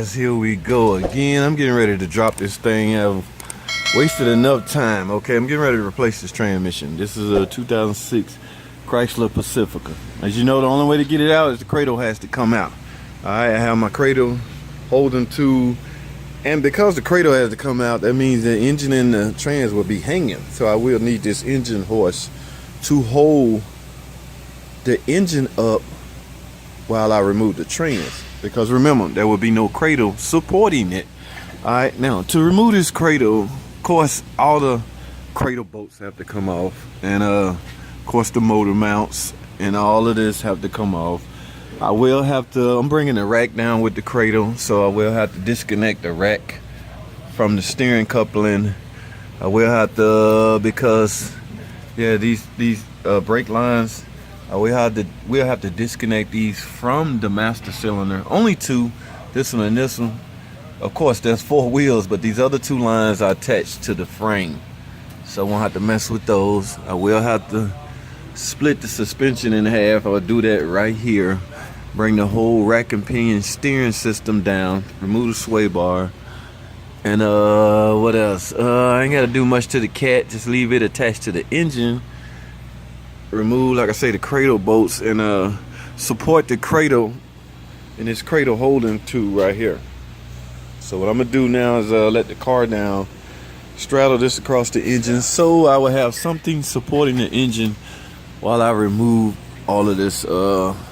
guys, here we go again. I'm getting ready to drop this thing. I've wasted enough time. Okay, I'm getting ready to replace this transmission. This is a 2006 Chrysler Pacifica. As you know, the only way to get it out is the cradle has to come out. I have my cradle holding to, and because the cradle has to come out, that means the engine and the trans will be hanging. So I will need this engine horse to hold the engine up while I remove the trans, because remember, there will be no cradle supporting it. All right, now to remove this cradle, of course all the cradle bolts have to come off, and of course the motor mounts and all of this have to come off. I will have to, I'm bringing the rack down with the cradle, so I will have to disconnect the rack from the steering coupling. I will have to, because yeah, these brake lines, we'll have to disconnect these from the master cylinder. Only two, this one and this one. Of course, there's 4 wheels, but these other 2 lines are attached to the frame, so I won't have to mess with those. I will have to split the suspension in half. I'll do that right here. Bring the whole rack and pinion steering system down. Remove the sway bar. And what else? I ain't got to do much to the cat. Just leave it attached to the engine. Remove, like I say, the cradle bolts, and support the cradle in this cradle holding tool right here. So what I'm gonna do now is let the car down, straddle this across the engine, so I will have something supporting the engine while I remove all of this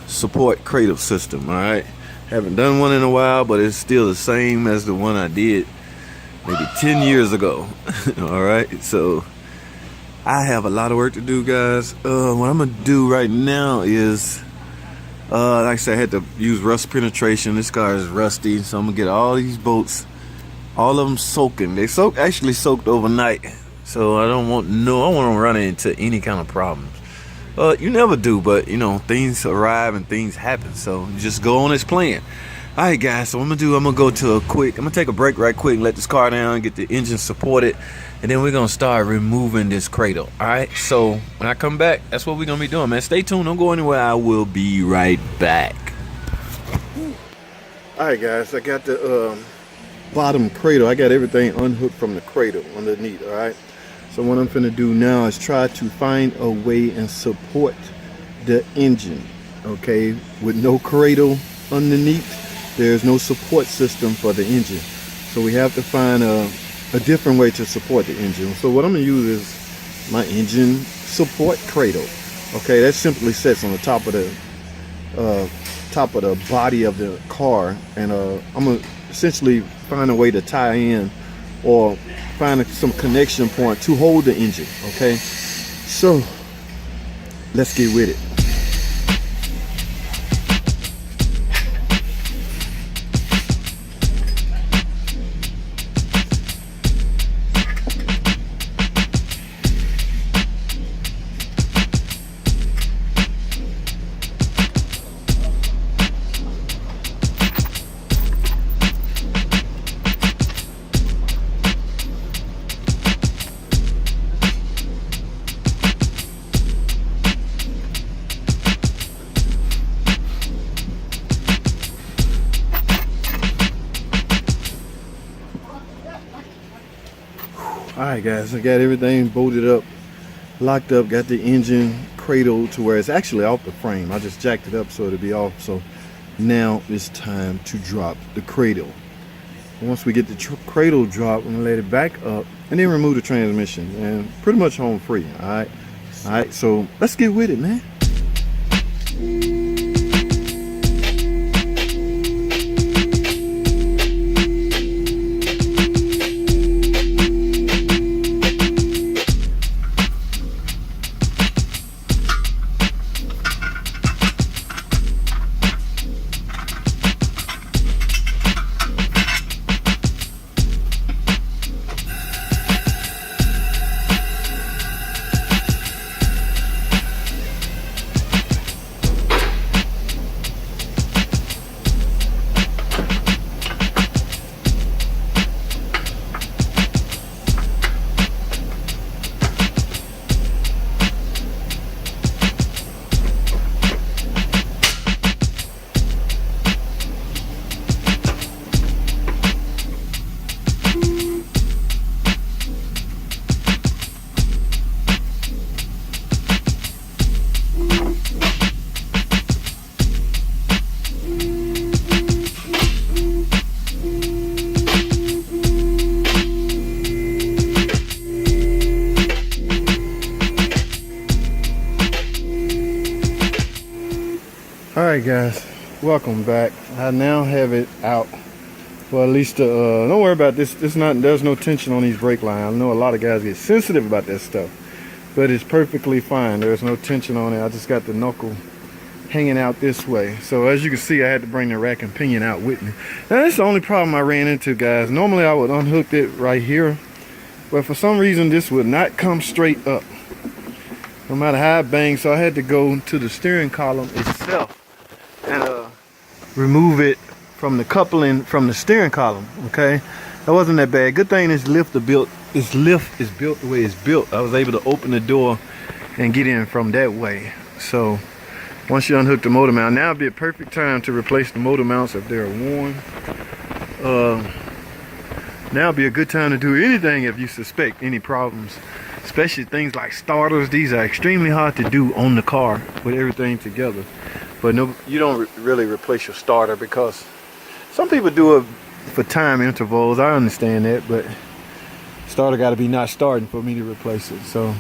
support cradle system. All right, haven't done one in a while, but it's still the same as the one I did maybe 10 years ago. All right, so I have a lot of work to do, guys. What I'm gonna do right now is, like I said, I had to use rust penetration. This car is rusty, so I'm gonna get all these bolts, all of them soaking. They actually soaked overnight, so I don't want to run into any kind of problems. You never do, but you know, things arrive and things happen, so you just go on as planned. All right, guys, so what I'm gonna go to I'm gonna take a break right quick and let this car down, get the engine supported, and then we're gonna start removing this cradle. All right, so when I come back, that's what we're gonna be doing, man. Stay tuned, don't go anywhere. I will be right back. All right, guys, I got the bottom cradle. I got everything unhooked from the cradle underneath. All right, so what I'm gonna do now is try to find a way and support the engine. Okay, with no cradle underneath, there's no support system for the engine, so we have to find a different way to support the engine. So what I'm gonna use is my engine support cradle. Okay, that simply sits on the top of the body of the car, and I'm gonna essentially find a way to tie in or find some connection point to hold the engine. Okay, so let's get with it. Alright, guys, I got everything bolted up, locked up, got the engine cradle to where it's actually off the frame. I just jacked it up so it'll be off. So now it's time to drop the cradle. Once we get the cradle dropped, I'm gonna let it back up and then remove the transmission, and pretty much home free. Alright, so let's get with it, man. Alright guys, welcome back. I now have it out. Well, at least don't worry about this. There's no tension on these brake lines. I know a lot of guys get sensitive about that stuff, but it's perfectly fine. There's no tension on it. I just got the knuckle hanging out this way. So as you can see, I had to bring the rack and pinion out with me. Now that's the only problem I ran into, guys. Normally I would unhook it right here, but for some reason this would not come straight up, no matter how I bang. So I had to go to the steering column itself and remove it from the coupling from the steering column. Okay, that wasn't that bad. Good thing this lift is built the way it's built. I was able to open the door and get in from that way. So once you unhook the motor mount, now would be a perfect time to replace the motor mounts if they're worn. Now would be a good time to do anything if you suspect any problems, especially things like starters. These are extremely hard to do on the car with everything together. But no, you don't really replace your starter, because some people do it for time intervals. I understand that, but starter got to be not starting for me to replace it. So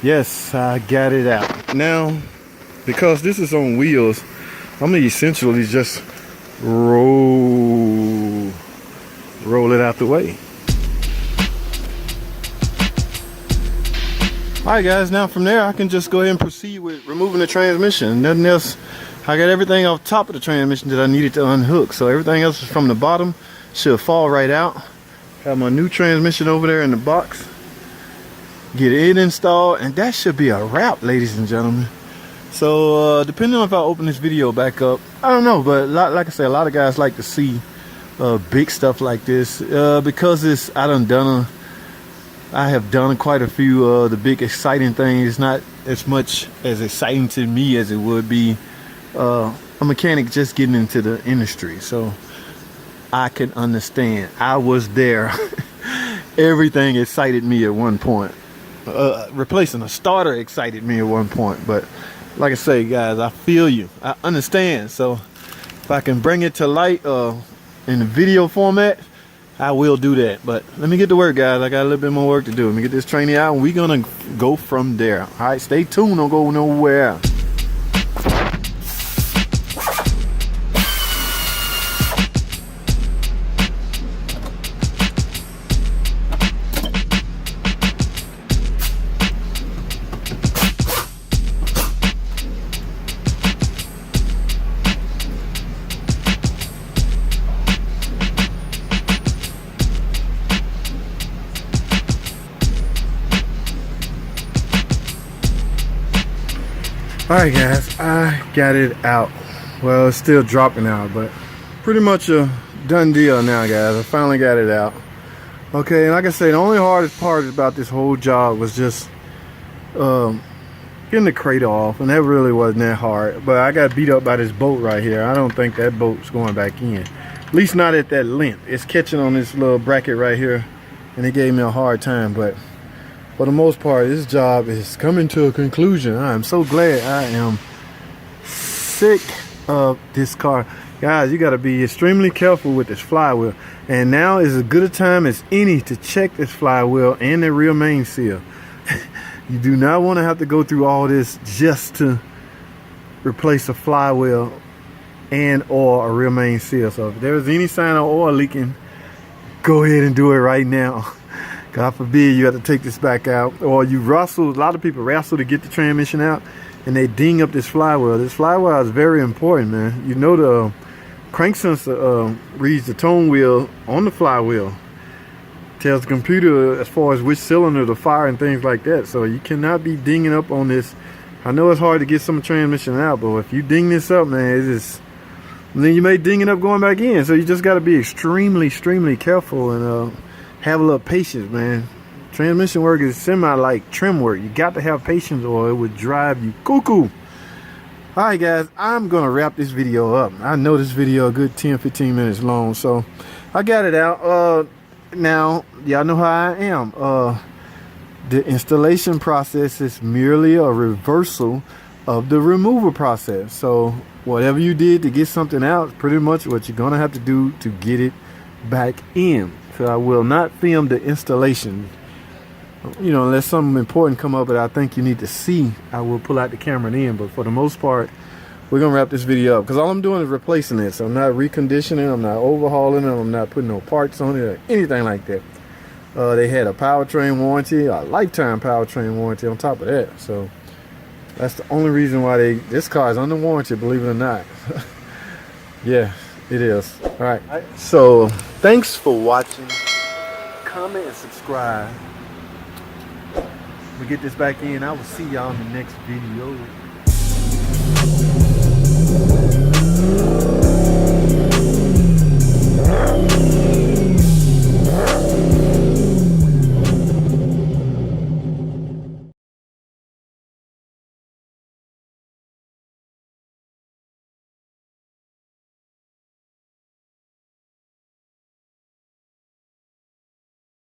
yes, I got it out. Now, because this is on wheels, I'm gonna essentially just roll it out the way. Alright guys, now from there I can just go ahead and proceed with removing the transmission. Nothing else. I got everything off top of the transmission that I needed to unhook, so everything else is from the bottom should fall right out. Have my new transmission over there in the box. Get it installed, and that should be a wrap, ladies and gentlemen. So depending on if I open this video back up, I don't know, but like I said, a lot of guys like to see big stuff like this because I have done quite a few of the big exciting things. It's not as much as exciting to me as it would be a mechanic just getting into the industry. So I can understand. I was there. Everything excited me at one point. Replacing a starter excited me at one point. But like I say, guys, I feel you. I understand. So if I can bring it to light in the video format, I will do that. But let me get to work, guys. I got a little bit more work to do. Let me get this training out, and we're gonna go from there. All right, stay tuned. Don't go nowhere. Alright guys, I got it out. Well, it's still dropping out, but pretty much a done deal now, guys. I finally got it out. Okay, and like I say, the only hardest part about this whole job was just getting the cradle off, and that really wasn't that hard. But I got beat up by this bolt right here. I don't think that bolt's going back in. At least not at that length. It's catching on this little bracket right here, and it gave me a hard time. But for the most part, this job is coming to a conclusion. I'm so glad. I am sick of this car. Guys, you got to be extremely careful with this flywheel. And now is as good a time as any to check this flywheel and the rear main seal. You do not want to have to go through all this just to replace a flywheel and or a rear main seal. So if there's any sign of oil leaking, go ahead and do it right now. God forbid you have to take this back out, or you wrestle. A lot of people wrestle to get the transmission out, and they ding up this flywheel. This flywheel is very important, man. You know, the crank sensor reads the tone wheel on the flywheel. Tells the computer as far as which cylinder to fire and things like that. So you cannot be dinging up on this. I know it's hard to get some transmission out, but if you ding this up, man, it's just, then you may ding it up going back in. So you just got to be extremely careful and have a little patience, man. Transmission work is semi like trim work. You got to have patience or it would drive you cuckoo. Alright guys, I'm gonna wrap this video up. I know this video a good 10-15 minutes long, so I got it out. Now y'all know how I am. The installation process is merely a reversal of the removal process. So whatever you did to get something out, pretty much what you're gonna have to do to get it back in. So I will not film the installation, you know, unless something important come up that I think you need to see. I will pull out the camera then, but for the most part, we're gonna wrap this video up because all I'm doing is replacing it. So I'm not reconditioning, I'm not overhauling it, I'm not putting no parts on it or anything like that. They had a powertrain warranty, a lifetime powertrain warranty on top of that. So that's the only reason why this car is under warranty, believe it or not. Yeah, it is. All right. So thanks for watching. Comment and subscribe. We get this back in. I will see y'all in the next video.